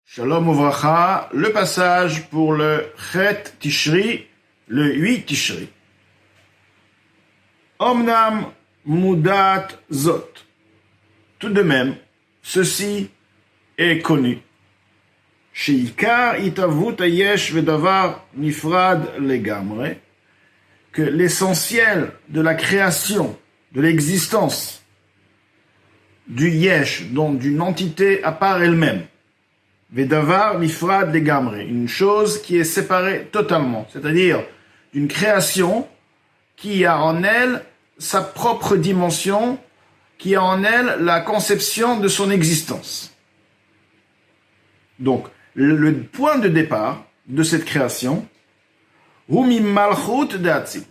Shalom Uvracha, le passage pour le Chet Tishri, le 8 Tishri. Omnam Mudat Zot. Tout de même, ceci est connu. Sheikar itavut ayesh vedavar nifrad legamre, que l'essentiel de la création, de l'existence, du yesh, donc d'une entité à part elle-même, Vedavar nifrad legamre, une chose qui est séparée totalement, c'est-à-dire d'une création qui a en elle sa propre dimension, qui a en elle la conception de son existence. Donc, le point de départ de cette création, Humi malchut de Hatzilut,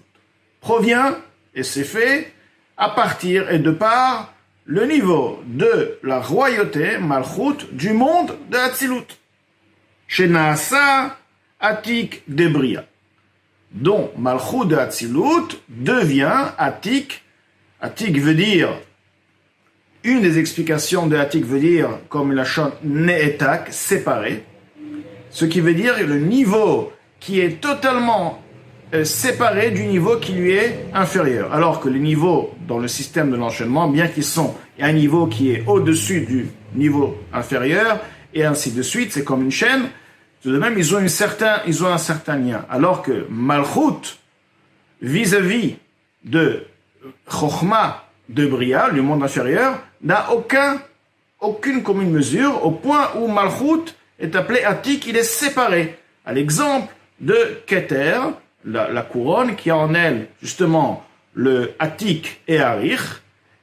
provient, et c'est fait, à partir et de par le niveau de la royauté, malchut, du monde de Hatzilut. Shenaasa Atik de Bria, dont malchut de Hatzilut devient Atik. Atik veut dire, une des explications de Atik veut dire, comme la chante Ne'etak, séparé, ce qui veut dire le niveau qui est totalement séparé du niveau qui lui est inférieur. Alors que les niveaux dans le système de l'enchaînement, bien qu'ils sont un niveau qui est au-dessus du niveau inférieur, et ainsi de suite, c'est comme une chaîne, tout de même, ils ont un certain lien. Alors que Malchut, vis-à-vis de Chochma de Bria, le monde inférieur, n'a aucune commune mesure, au point où Malchut est appelé Atik, il est séparé. À l'exemple de Keter, la couronne, qui a en elle, justement, le Atik et Arich.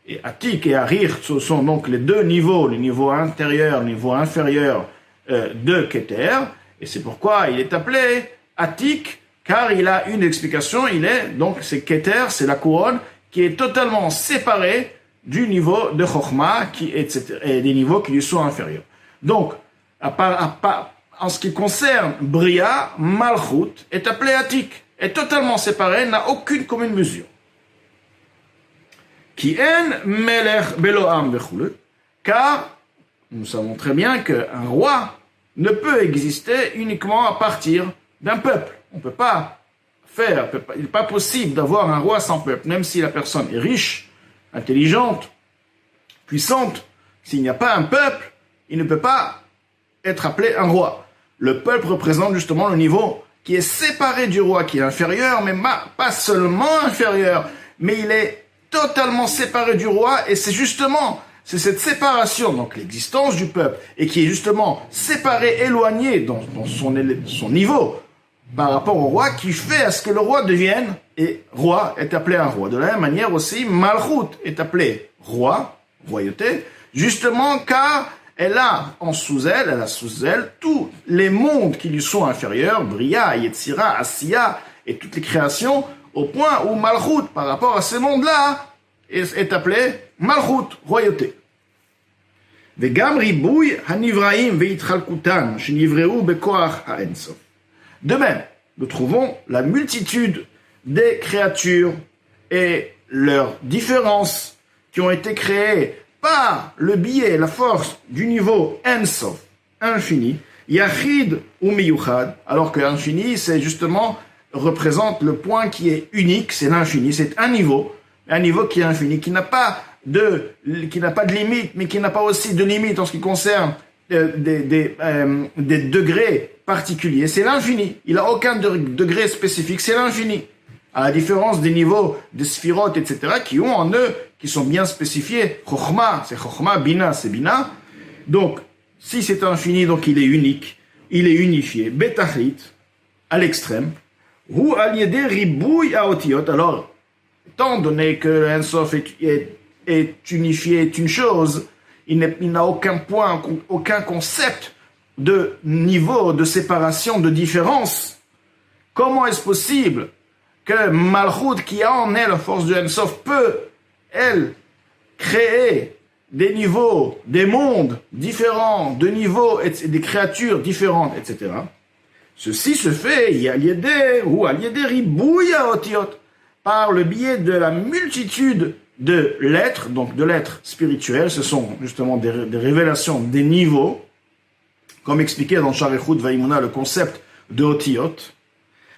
Et Atik et Arich, ce sont donc les deux niveaux, le niveau intérieur, le niveau inférieur de Keter. Et c'est pourquoi il est appelé Atik, car il a une explication, c'est Keter, c'est la couronne, qui est totalement séparée du niveau de Chochma, et des niveaux qui lui sont inférieurs. Donc, en ce qui concerne Bria, Malchut est appelé Atik, est totalement séparé, n'a aucune commune mesure. Ki en melech beloam vechule, car nous savons très bien qu'un roi ne peut exister uniquement à partir d'un peuple. On peut pas il n'est pas possible d'avoir un roi sans peuple, même si la personne est riche, intelligente, puissante. S'il n'y a pas un peuple, il ne peut pas être appelé un roi. Le peuple représente justement le niveau qui est séparé du roi, qui est inférieur, mais pas seulement inférieur, mais il est totalement séparé du roi, et c'est cette séparation, donc l'existence du peuple, et qui est justement séparé, éloigné dans son niveau par rapport au roi, qui fait à ce que le roi devienne, et roi est appelé un roi. De la même manière aussi, Malchut est appelé roi, royauté, justement car elle a sous elle tous les mondes qui lui sont inférieurs, Bria, Yetzira, Asiya, et toutes les créations, au point où Malchut, par rapport à ces mondes-là, est appelé Malchut, royauté. Vegam ribouy hanivraim veitchalkutan, shenivreu bekoach ha'ensof. De même, nous trouvons la multitude des créatures et leurs différences qui ont été créées par le biais, la force du niveau Ensof, infini, Yachid ou Miyuchad, alors que l'infini, c'est justement, représente le point qui est unique, c'est l'infini, c'est un niveau qui est infini, qui n'a pas de limite, mais qui n'a pas aussi de limite en ce qui concerne des degrés particuliers. C'est l'infini. Il n'a aucun degré spécifique, c'est l'infini. À la différence des niveaux de Sphirot, etc., qui ont en eux, qui sont bien spécifiés. Chochma, c'est Chochma, Bina, c'est Bina. Donc, si c'est infini, donc il est unique, il est unifié. Betachlit, à l'extrême. Ou aliédé ribouille à otiot. Alors, étant donné que l'Ensof est unifié, est une chose, il n'a aucun point, aucun concept de niveau, de séparation, de différence. Comment est-ce possible que Malchut, qui a en elle la force de Ensof, peut, elle, créer des niveaux, des mondes différents, de niveaux, des créatures différentes, etc. Ceci se fait, par le biais de la multitude de l'être, donc de l'être spirituel. Ce sont justement des révélations, des niveaux comme expliqué dans Sharichut Vaimuna, le concept de Otiyot.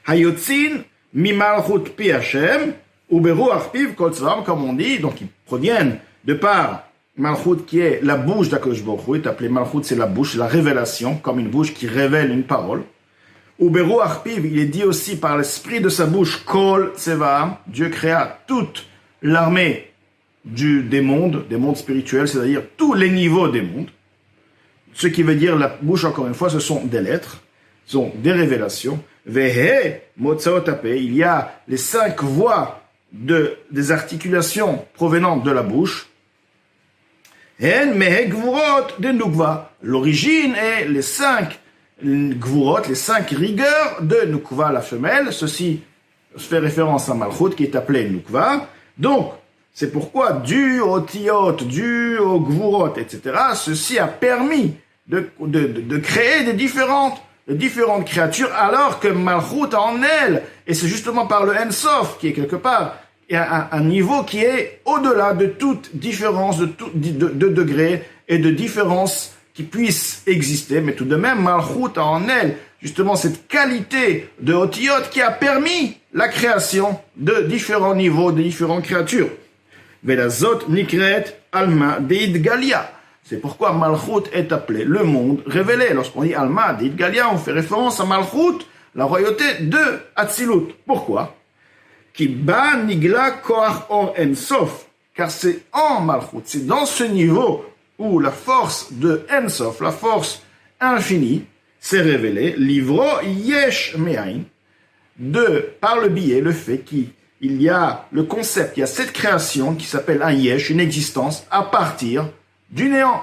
Hayotzin mimalchut pi Hashem uberuach piv kol tzvam, comme on dit, donc ils proviennent de par Malchut qui est la bouche d'Akadosh Baruch Hu, est appelé Malchut, c'est la bouche, la révélation, comme une bouche qui révèle une parole. Uberuach piv, il est dit aussi par l'esprit de sa bouche, kol tzvam, Dieu créa toute l'armée des mondes spirituels, c'est-à-dire tous les niveaux des mondes. Ce qui veut dire, la bouche, encore une fois, ce sont des lettres, ce sont des révélations. Vehe, motzaot ape, il y a les 5 voix des articulations provenant de la bouche. En mehe gvurot de nukva. L'origine est les 5 gvurot, les 5 rigueurs de nukva, la femelle. Ceci fait référence à Malchut qui est appelé nukva. Donc, c'est pourquoi, dû au tiot, dû au gvurot, etc., ceci a permis de créer des différentes créatures, alors que Malchut en elle, et c'est justement par le Ensof, qui est quelque part un niveau qui est au-delà de toute différence, de degrés et de différences qui puissent exister, mais tout de même, Malchut a en elle justement cette qualité de Otiyot qui a permis la création de différents niveaux, de différentes créatures. Velazot nikret alma deidgalia. C'est pourquoi Malchut est appelé le monde révélé. Lorsqu'on dit alma deidgalia, on fait référence à Malchut, la royauté de Atzilut. Pourquoi? Ki ba nigla koach or ensof. Car c'est en Malchut, c'est dans ce niveau où la force de Ensof, la force infinie, s'est révélée, livro yesh me'ain, par le biais, le fait qu'il y a le concept, il y a cette création qui s'appelle un yesh, une existence, à partir du néant.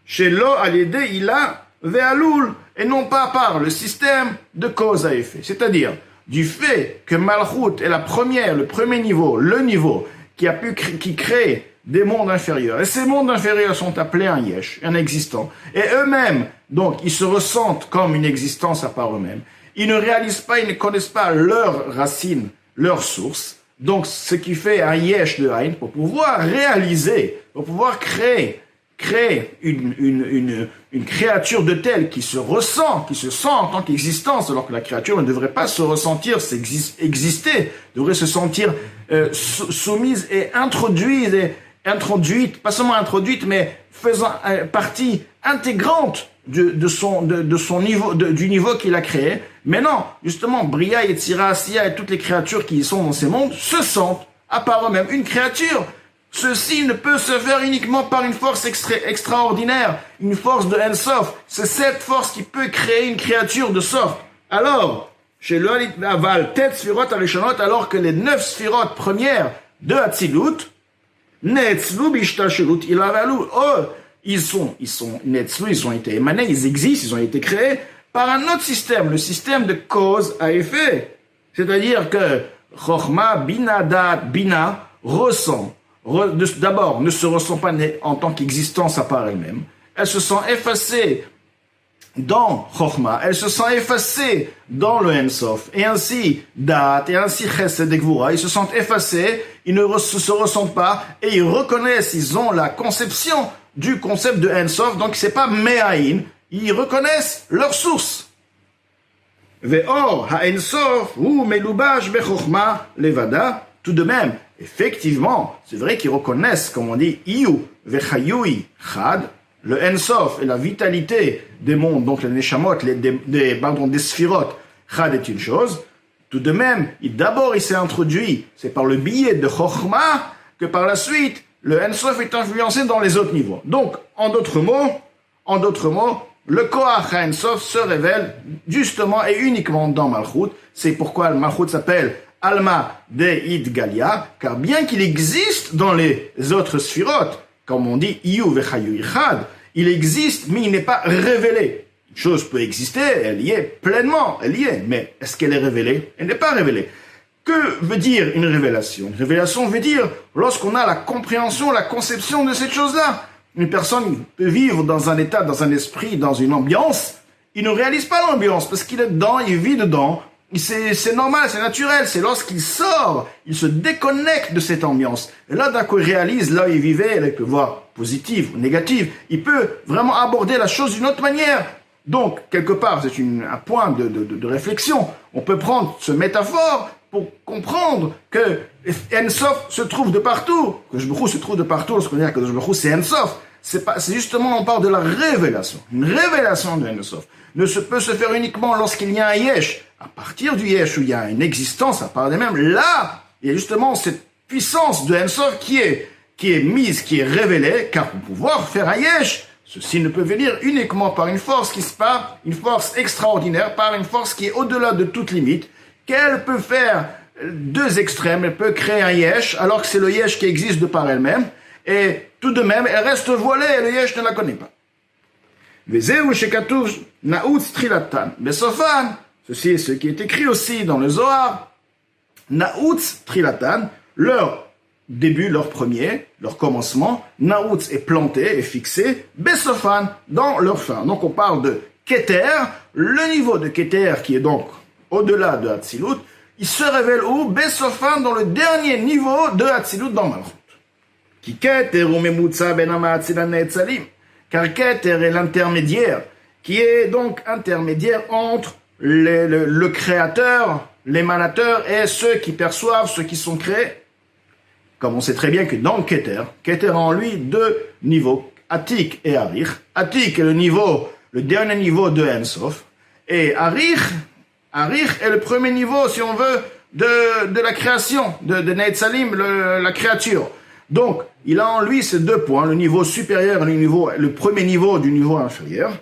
Chez lo alide ila ve'alul, et non pas par le système de cause à effet. C'est-à-dire, du fait que Malchut est le premier niveau, le niveau qui crée des mondes inférieurs. Et ces mondes inférieurs sont appelés un yesh, un existant. Et eux-mêmes, donc, ils se ressentent comme une existence à part eux-mêmes. Ils ne réalisent pas, ils ne connaissent pas leurs racines, leurs sources. Donc, ce qui fait un yesh de Haïn, pour pouvoir réaliser, pour pouvoir créer une créature de telle qui se ressent, qui se sent en tant qu'existence, alors que la créature ne devrait pas se ressentir, exister, devrait se sentir soumise et introduite, pas seulement introduite, mais faisant partie intégrante de son niveau, du niveau qu'il a créé. Mais non, justement, Bria, Yetzira, Asiya et toutes les créatures qui sont dans ces mondes se sentent à part eux-mêmes une créature. Ceci ne peut se faire uniquement par une force extraordinaire, une force de Ensof. C'est cette force qui peut créer une créature de sorte. Alors, chez le Aval, Tet Sfirot Arishonot, alors que les 9 Sfirot premières de Hatzilut, Netzlu Bishtashilut Ilavalu, ils ont été émanés, ils existent, ils ont été créés par un autre système, le système de cause à effet. C'est-à-dire que Chochma, Bina, Dat, Bina, d'abord, ne se ressent pas en tant qu'existence à part elle-même. Elle se sent effacée dans Chochma, elle se sent effacée dans le Ensof. Et ainsi, Dat, et ainsi Chesed et Gvura, ils se sentent effacés, ils ne se ressentent pas, et ils reconnaissent, ils ont la conception du concept de Ensof, donc c'est pas Me'ain, ils reconnaissent leur source. Ve'or ha-Ensof hu melubash bechochma levada. Tout de même, effectivement, c'est vrai qu'ils reconnaissent, comme on dit, Iyu vechayui chad, le Ensof et la vitalité des mondes, donc les Neshamot, des Sphirot, chad est une chose. Tout de même, d'abord il s'est introduit, c'est par le biais de Chochma que par la suite, le Ensof est influencé dans les autres niveaux. Donc, en d'autres mots, le Koach HaEnsof se révèle justement et uniquement dans Malchut. C'est pourquoi le Malchut s'appelle Alma Deid Galia, car bien qu'il existe dans les autres Sphirot, comme on dit Iyu Vechayu Ichad, il existe, mais il n'est pas révélé. Une chose peut exister, elle y est pleinement, elle y est, mais est-ce qu'elle est révélée? Elle n'est pas révélée. Que veut dire une révélation? Une révélation veut dire lorsqu'on a la compréhension, la conception de cette chose-là. Une personne peut vivre dans un état, dans un esprit, dans une ambiance. Il ne réalise pas l'ambiance parce qu'il est dedans, il vit dedans. C'est normal, c'est naturel. C'est lorsqu'il sort, il se déconnecte de cette ambiance. Et là, d'un coup, il réalise, là où il vivait, là, il peut voir positive ou négative. Il peut vraiment aborder la chose d'une autre manière. Donc, quelque part, c'est un point de réflexion. On peut prendre ce métaphore pour comprendre que En Sof se trouve de partout. Que Kadosh Baruch Hu se trouve de partout. Lorsqu'on dit que Kadosh Baruch Hu c'est En Sof, c'est justement, on parle de la révélation. Une révélation de En Sof peut se faire uniquement lorsqu'il y a un Yesh. À partir du Yesh où il y a une existence, à part des mêmes, là, il y a justement cette puissance de En Sof qui est mise, qui est révélée, car pour pouvoir faire un Yesh, ceci ne peut venir uniquement par une force qui se part, une force extraordinaire, par une force qui est au-delà de toute limite, qu'elle peut faire deux extrêmes, elle peut créer un Yesh, alors que c'est le Yesh qui existe de par elle-même, et tout de même, elle reste voilée, et le Yesh ne la connaît pas. Vezeu shekatuv naoutz trilatan besofan, ceci est ce qui est écrit aussi dans le Zohar, naoutz trilatan, leur début, leur premier, leur commencement, naoutz est planté, est fixé, besofan, dans leur fin. Donc on parle de Keter, le niveau de Keter qui est donc au-delà de Hatzilut, il se révèle où? Besofan, dans le dernier niveau de Hatzilut dans Malchut. Ki Keter ou memutza ben ha'ma'atzilan ne'etzalim. Car Keter est l'intermédiaire, qui est donc intermédiaire entre le créateur, l'émanateur et ceux qui perçoivent, ceux qui sont créés. Comme on sait très bien que dans Keter a en lui deux niveaux, Atik et Arich. Atik est le dernier niveau de En Sof, et Arich est le premier niveau, si on veut, de la création, de Ne'etzalim, la créature. Donc, il a en lui ces deux points, le niveau supérieur et le premier niveau du niveau inférieur.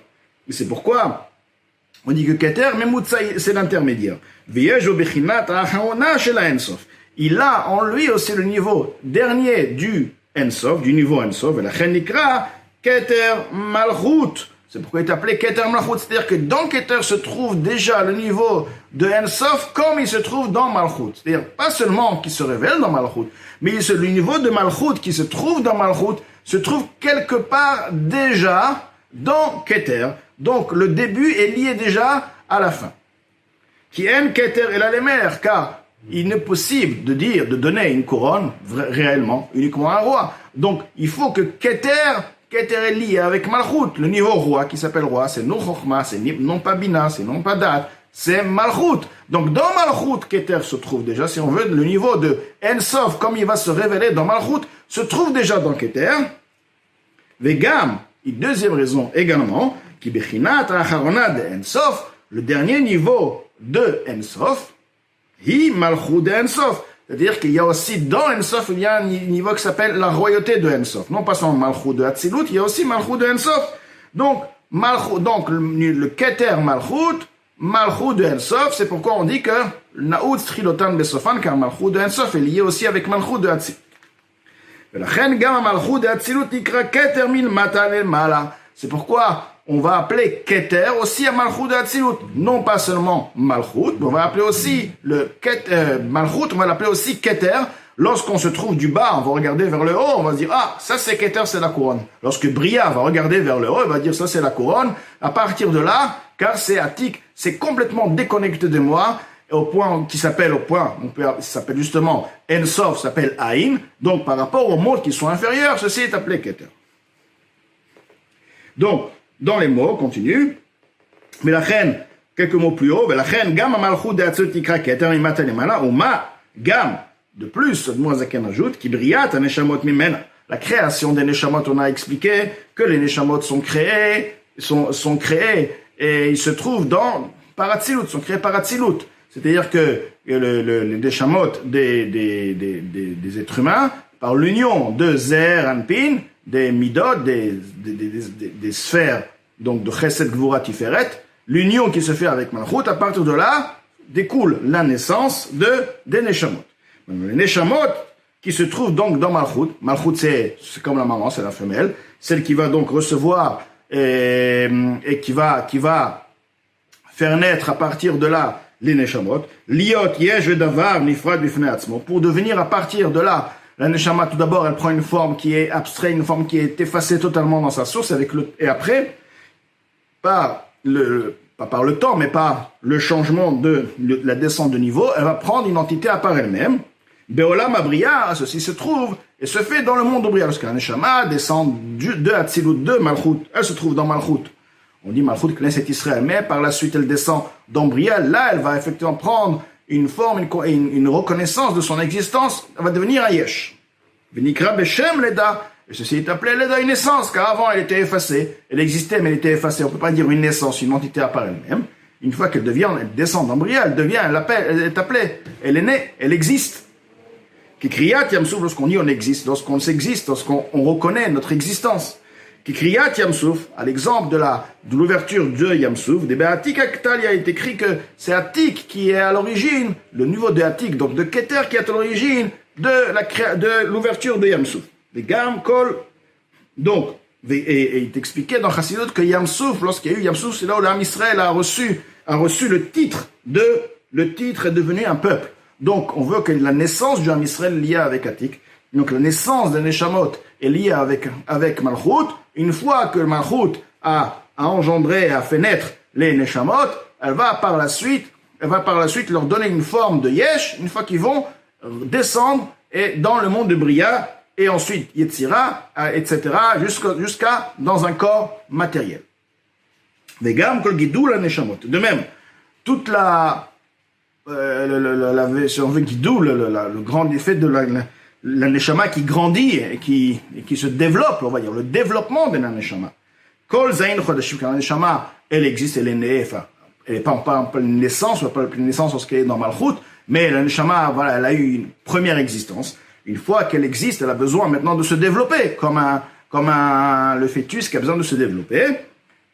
Et c'est pourquoi on dit que Keter, Memutza, c'est l'intermédiaire. Il a en lui aussi le niveau dernier du Ensof, du niveau Ensof, et la Chenikra, Keter Malchut. C'est pourquoi il est appelé Keter Malchut. C'est-à-dire que dans Keter se trouve déjà le niveau de Ensof comme il se trouve dans Malchut. C'est-à-dire pas seulement qu'il se révèle dans Malchut, mais le niveau de Malchut qui se trouve dans Malchut se trouve quelque part déjà dans Keter. Donc le début est lié déjà à la fin. Qui aime Keter et la lémère, car il n'est possible de donner une couronne réellement, uniquement à un roi. Donc il faut que Keter est lié avec Malchut, le niveau roi qui s'appelle roi, c'est non Chochma, c'est non pas Bina, c'est non pas Dat, c'est Malchut. Donc dans Malchut, Keter se trouve déjà, si on veut, le niveau de En Sof, comme il va se révéler dans Malchut, se trouve déjà dans Keter. Vegam, une deuxième raison également, qui bechinat acharona de En Sof, le dernier niveau de En Sof, hi Malchut de En Sof. C'est-à-dire qu'il y a aussi dans En Sof, il y a un niveau qui s'appelle la royauté de En Sof. Non pas seulement Malchut de Hatzilut, il y a aussi Malchut de En Sof. Donc, le Keter Malchut de En Sof, c'est pourquoi on dit que Naoutz Trilotan Besofan, car Malchut de En Sof est lié aussi avec Malchut de Hatzilut. C'est pourquoi on va appeler Keter aussi à Malchut de Hatzilut. Non pas seulement Malchut, mais on va appeler aussi Malchut, on va l'appeler aussi Keter. Lorsqu'on se trouve du bas, on va regarder vers le haut, on va se dire, ah, ça c'est Keter, c'est la couronne. Lorsque Bria va regarder vers le haut, il va dire, ça c'est la couronne. À partir de là, car c'est Atik, c'est complètement déconnecté de moi, ça s'appelle justement En Sof, s'appelle Aïn. Donc par rapport aux mots qui sont inférieurs, ceci est appelé Keter. Donc, dans les mots, continue. Mais la reine, quelques mots plus haut, mais la reine, gam amalchut de Hatzilut tikra Keter imata lemala, ou ma, gam, de plus, Admoazaken ajoute, qui brillate un neshamot mimena. La création des neshamot, on a expliqué que les neshamot sont créés, et ils se trouvent par Hatzilut, sont créés par Hatzilut. C'est-à-dire que les neshamot des êtres humains, par l'union de Zer, Anpin, des midot, des sphères, donc de Chesed, Gvura, Tiferet, l'union qui se fait avec Malchut, à partir de là, découle la naissance des Neshamot. Les Neshamot qui se trouvent donc dans Malchut, Malchut c'est comme la maman, c'est la femelle, celle qui va donc recevoir et qui va faire naître à partir de là les Neshamot, Liot, Yesh, Vedavar, Nifrad, Bifnei Atzmo, pour devenir à partir de là, la Neshama, tout d'abord, elle prend une forme qui est abstraite, une forme qui est effacée totalement dans sa source, et après, pas par le temps, mais par le changement de la descente de niveau, elle va prendre une entité à part elle-même. Beolam Abriya, ceci se trouve, et se fait dans le monde de Bria, parce que la Neshama descend de Hatzilut, de Malchut, elle se trouve dans Malchut. On dit Malchut Knesset Israël, mais par la suite elle descend dans Bria, là elle va effectivement prendre une forme, une reconnaissance de son existence, elle va devenir un Yesh. Venikra Beshem Leda, et ceci est appelé Leda, une naissance, car avant elle était effacée, elle existait mais elle était effacée, on peut pas dire une naissance, une entité à part elle-même. Une fois qu'elle devient, elle descend dans Bria, elle est appelée, elle est née, elle existe. Kikriyat Yamsouf, lorsqu'on dit on existe, lorsqu'on s'existe, lorsqu'on reconnaît notre existence. Kikriyat Yamsouf, à l'exemple de l'ouverture de Yamsouf, des Be'atik Aktal, il a été écrit que c'est Atik qui est à l'origine, le niveau de Atik, donc de Keter qui est à l'origine de l'ouverture de Yamsouf. Des Gam Kol. Donc, et il t'expliquait dans Chassidut que Yamsouf, lorsqu'il y a eu Yamsouf, c'est là où l'Am Israël a reçu le titre est devenu un peuple. Donc, on veut que la naissance du Am Israël est liée avec Atik. Donc, la naissance des Neshamot est liée avec Malchut. Une fois que Malchut a engendré, a fait naître les Neshamot, elle va par la suite leur donner une forme de Yesh, une fois qu'ils vont descendre et dans le monde de Bria, et ensuite Yetzira, etc., jusqu'à dans un corps matériel. Vegam kol gidul ha-neshamot. De même, toute la le grand effet de la neshama qui grandit et qui se développe, on va dire, le développement de la neshama. Kol zayin chodashim, car la neshama, elle existe, elle est née, enfin, elle n'est pas une naissance, pas une naissance lorsqu'elle est dans Malchut, mais la neshama, voilà, elle a eu une première existence. Une fois qu'elle existe, elle a besoin maintenant de se développer, comme le fœtus qui a besoin de se développer.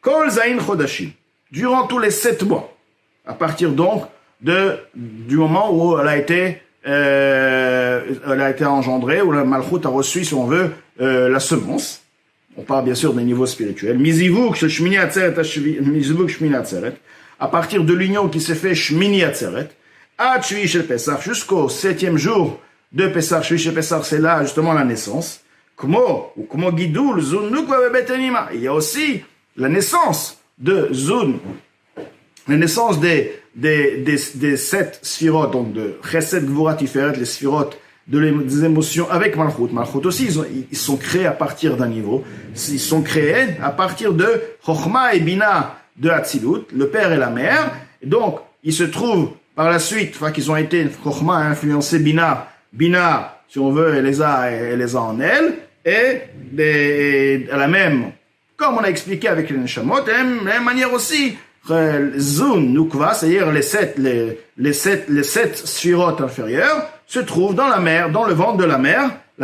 Kol zayin chodashim, durant tous les 7 mois, à partir donc du moment où elle a été engendrée, où la Malchut a reçu, si on veut, la semence. On parle bien sûr des niveaux spirituels. Mizivuk shmini atzeret, à partir de l'union qui s'est fait shmini atzeret, ad shvi shel Pesach, jusqu'au 7e jour de Pesach. Shvi shel Pesach, c'est là justement la naissance. Kmo gidul zun nukva bebet enima. Il y a aussi la naissance de Zun, la naissance des 7 sphirotes, donc de Chesed, Gvura, Tiferet, les sphirotes des émotions avec Malchut. Malchut aussi, ils sont créés à partir d'un niveau. Ils sont créés à partir de Chochma et Bina de Hatzilut, le père et la mère. Et donc, ils se trouvent par la suite, enfin qu'ils ont été, Chochma a influencé Bina, si on veut, elle les a en elle, et à la même, comme on a expliqué avec les Neshamot, de la même manière aussi, Zun Nukva, c'est-à-dire les sept sphirotes inférieures, se trouvent dans la mer, dans le ventre de la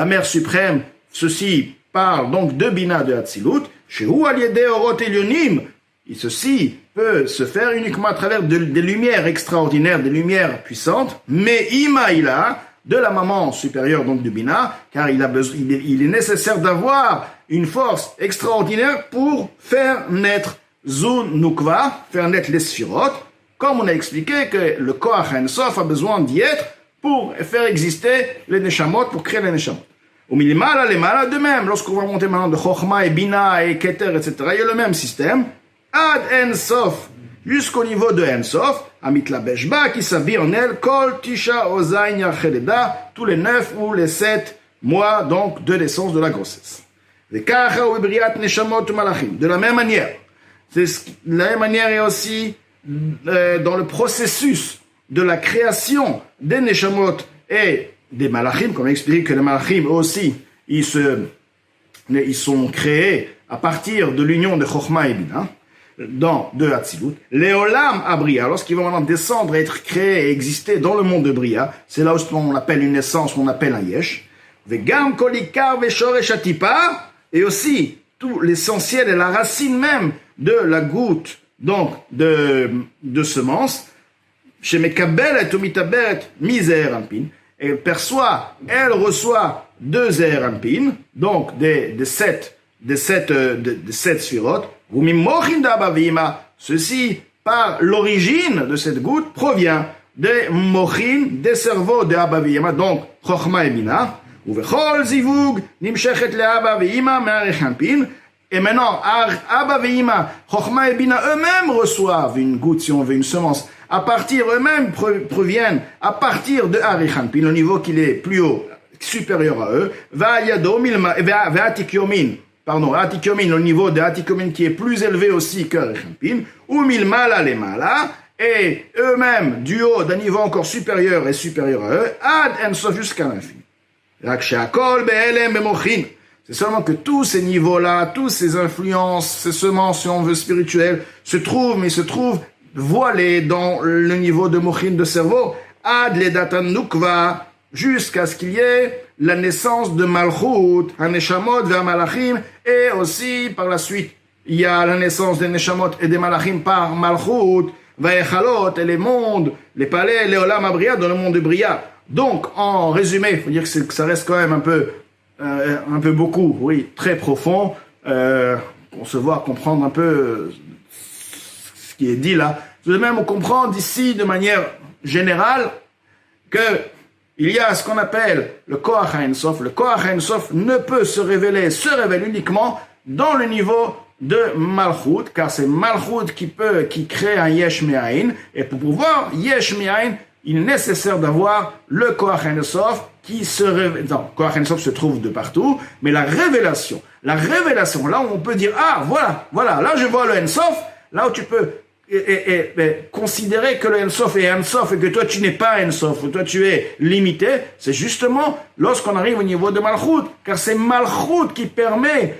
mer suprême. Ceci parle donc de Bina de Hatzilut, Shehu al-Yedei Orot Elyonim, et ceci peut se faire uniquement à travers des lumières extraordinaires, des lumières puissantes, mais Imaïla, de la maman supérieure donc de Bina, car il est nécessaire d'avoir une force extraordinaire pour faire naître Zun Nukva, faire naître les sphirotes, comme on a expliqué que le Koach Ein-Sof a besoin d'y être pour faire exister les Neshamot, pour créer les Neshamot. Au minimala, les malas de même, lorsqu'on va monter maintenant de Chochma et Bina et Keter, etc., il y a le même système, Ad Ein-Sof, jusqu'au niveau de Ein-Sof, Amit la Beshba, qui s'habille en elle, Kol Tisha Ozayin Yacheleda, tous les 9 ou les 7 mois, donc, de naissance de la grossesse. De la même manière, de la même manière et aussi dans le processus de la création des Neshamot et des Malachim, comme on explique que les Malachim aussi, ils sont créés à partir de l'union de Chochma et Bina, de Hatzilut. Les Olam à Bria, lorsqu'ils vont maintenant descendre et être créés et exister dans le monde de Bria, c'est là où on appelle une naissance, on appelle un Yesh. Vegam kolikar veshoresh atipa, et aussi tout l'essentiel et la racine même de la goutte, donc de semence, chez Mekabel et Tomitaberet miser Ampin, elle reçoit 2 Zeher Ampin, donc des 7 sphirotes, ceci par l'origine de cette goutte provient des mochin, des cerveaux de Abba V'Ima, donc Chochma et Bina, Uvechol Zivug nimshechet le Abba V'Ima me'arich Ampin. Et maintenant, Abba V'Ima, Chochma et Bina eux-mêmes reçoivent une goutte, si on veut, une semence. Eux-mêmes proviennent à partir de Arich Ampin, le niveau qu'il est plus haut, supérieur à eux. Va'yado milma, va'atik yomin. Atikomin, le niveau de Atikomin qui est plus élevé aussi que Rechampin, ou Milmala les Mala, et eux-mêmes, du haut d'un niveau encore supérieur et supérieur à eux, Ad Ensof jusqu'à l'infini. C'est seulement que tous ces niveaux-là, tous ces influences, ces semences, si on veut, spirituelles, se trouvent voilés dans le niveau de Mochin de cerveau, Ad Ledatan Nukva, jusqu'à ce qu'il y ait la naissance de Malchut, Haneshamot vers Malachim, et aussi par la suite, il y a la naissance des Neshamot et des Malachim par Malchut, Vaechalot et les mondes, les palais, les Olam Abria dans le monde de Bria. Donc, en résumé, il faut dire que ça reste quand même un peu beaucoup, oui, très profond, concevoir, comprendre un peu ce qui est dit là. Tout de même, on comprend d'ici de manière générale que il y a ce qu'on appelle le Koach HaEnsof. Le Koach HaEnsof ne peut se révèle uniquement dans le niveau de Malchut, car c'est Malchut qui crée un Yesh Me'ain, et pour pouvoir Yesh Me'ain, il est nécessaire d'avoir le Koach HaEnsof qui se révèle. Non, Koach HaEnsof se trouve de partout, mais la révélation, là où on peut dire, voilà, là je vois le Ensof, là où tu peux considérer que le Ensof est Ensof et que toi tu n'es pas Ensof, ou toi tu es limité, c'est justement lorsqu'on arrive au niveau de Malchut, car c'est Malchut qui permet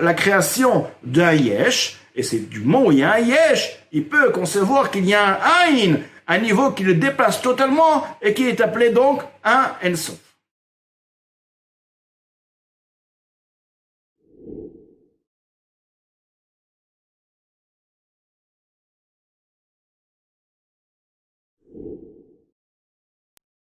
la création d'un Yesh, et c'est du moment où il y a un Yesh, il peut concevoir qu'il y a un Ain, un niveau qui le dépasse totalement et qui est appelé donc un Ensof.